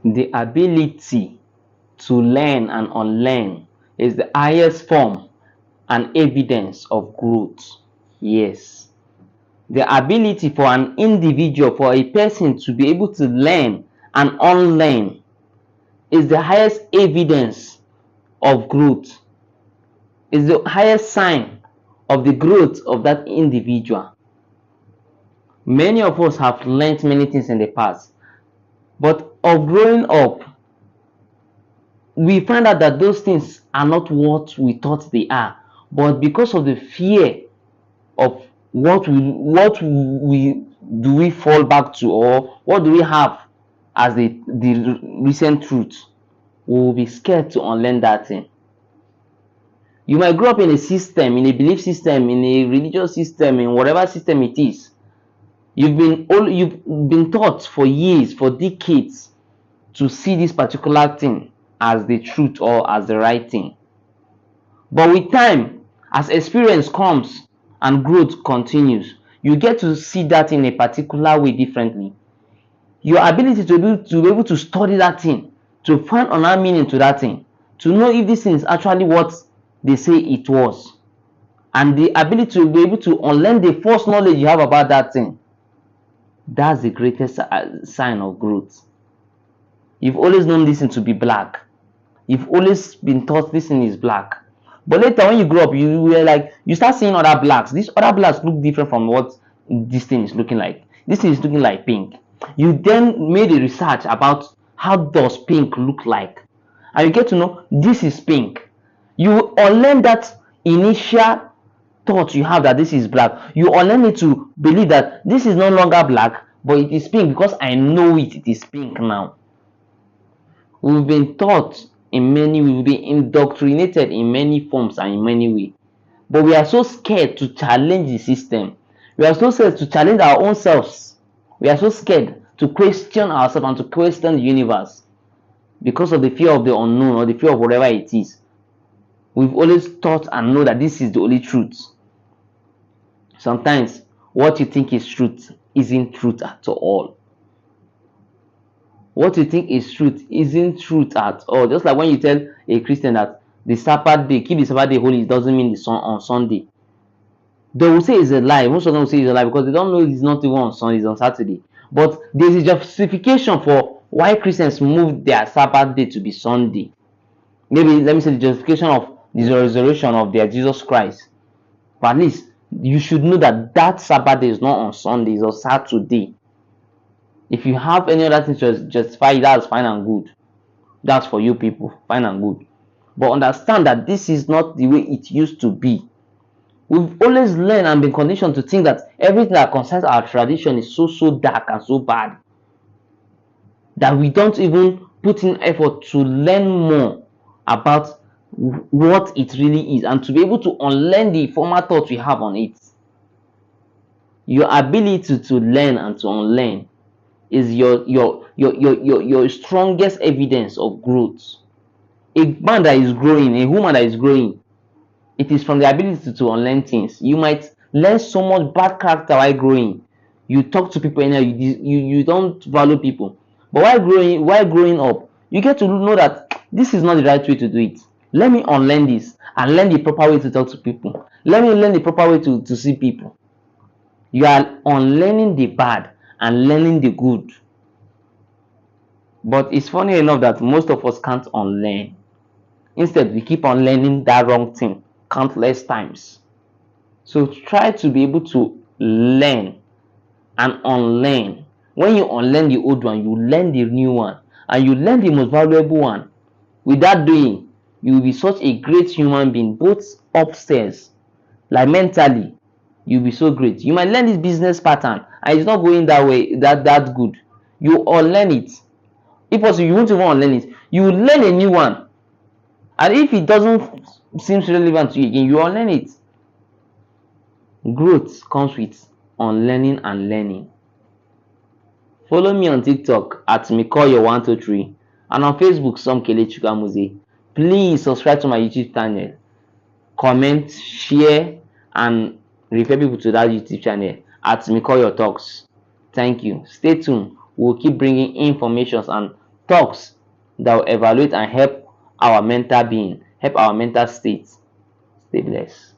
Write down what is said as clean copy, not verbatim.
The ability to learn and unlearn is the highest form and evidence of growth. Yes. The ability for an individual, for a person to be able to learn and unlearn is the highest evidence of growth, is the highest sign of the growth of that individual. Many of us have learned many things in the past, but of growing up, we find out that those things are not what we thought they are. But because of the fear of what we do we fall back to, or what do we have as the recent truth, we will be scared to unlearn that thing. You might grow up in a system, in a belief system, in a religious system, in whatever system it is. You've been taught for years, for decades, to see this particular thing as the truth or as the right thing. But with time, as experience comes and growth continues, you get to see that in a particular way differently. Your ability to be able to study that thing, to find another meaning to that thing, to know if this thing is actually what they say it was, and the ability to be able to unlearn the false knowledge you have about that thing, that's the greatest sign of growth. You've always known this thing to be black. You've always been taught this thing is black. But later when you grow up, you were like, you start seeing other blacks. These other blacks look different from what this thing is looking like. This thing is looking like pink. You then made a research about how does pink look like. And you get to know this is pink. You unlearn that initial thought you have that this is black. You unlearn it to believe that this is no longer black, but it is pink because I know it is pink now. We've been taught in many, we've been indoctrinated in many forms and in many ways. But we are so scared to challenge the system. We are so scared to challenge our own selves. We are so scared to question ourselves and to question the universe because of the fear of the unknown or the fear of whatever it is. We've always thought and know that this is the only truth. Sometimes what you think is truth isn't truth at all. What you think is truth isn't truth at all. Just like when you tell a Christian that the Sabbath day, keep the Sabbath day holy, it doesn't mean the sun on Sunday. They will say it's a lie. Most of them will say it's a lie because they don't know it's not even on Sunday, it's on Saturday. But there's a justification for why Christians moved their Sabbath day to be Sunday. Maybe let me say the justification of the resurrection of their Jesus Christ. But at least you should know that that Sabbath day is not on Sunday, it's on Saturday. If you have any other thing to justify, that's fine and good. That's for you people, fine and good. But understand that this is not the way it used to be. We've always learned and been conditioned to think that everything that concerns our tradition is so dark and so bad that we don't even put in effort to learn more about what it really is and to be able to unlearn the former thoughts we have on it. Your ability to learn and to unlearn is your strongest evidence of growth. A man that is growing, a woman that is growing, it is from the ability to unlearn things. You might learn so much bad character while growing. You talk to people and you don't value people. But while growing up, you get to know that this is not the right way to do it. Let me unlearn this and learn the proper way to talk to people. Let me learn the proper way to see people. You are unlearning the bad and learning the good. But it's funny enough that most of us can't unlearn. Instead, we keep on learning that wrong thing countless times. So try to be able to learn and unlearn. When you unlearn the old one, you learn the new one, and you learn the most valuable one. With that doing, you will be such a great human being, both upstairs, like mentally, you'll be so great. You might learn this business pattern and it's not going that way, that good. You unlearn it. If possible, you won't even unlearn it. You will learn a new one. And if it doesn't seem relevant to you again, you unlearn it. Growth comes with unlearning and learning. Follow me on TikTok at Mikoyo123 and on Facebook Somkelechukamuze. Please subscribe to my YouTube channel. Comment, share, and refer people to that YouTube channel at Mikoyo Talks. Thank you. Stay tuned. We'll keep bringing information and talks that will evaluate and help our mental being, help our mental state. Stay blessed.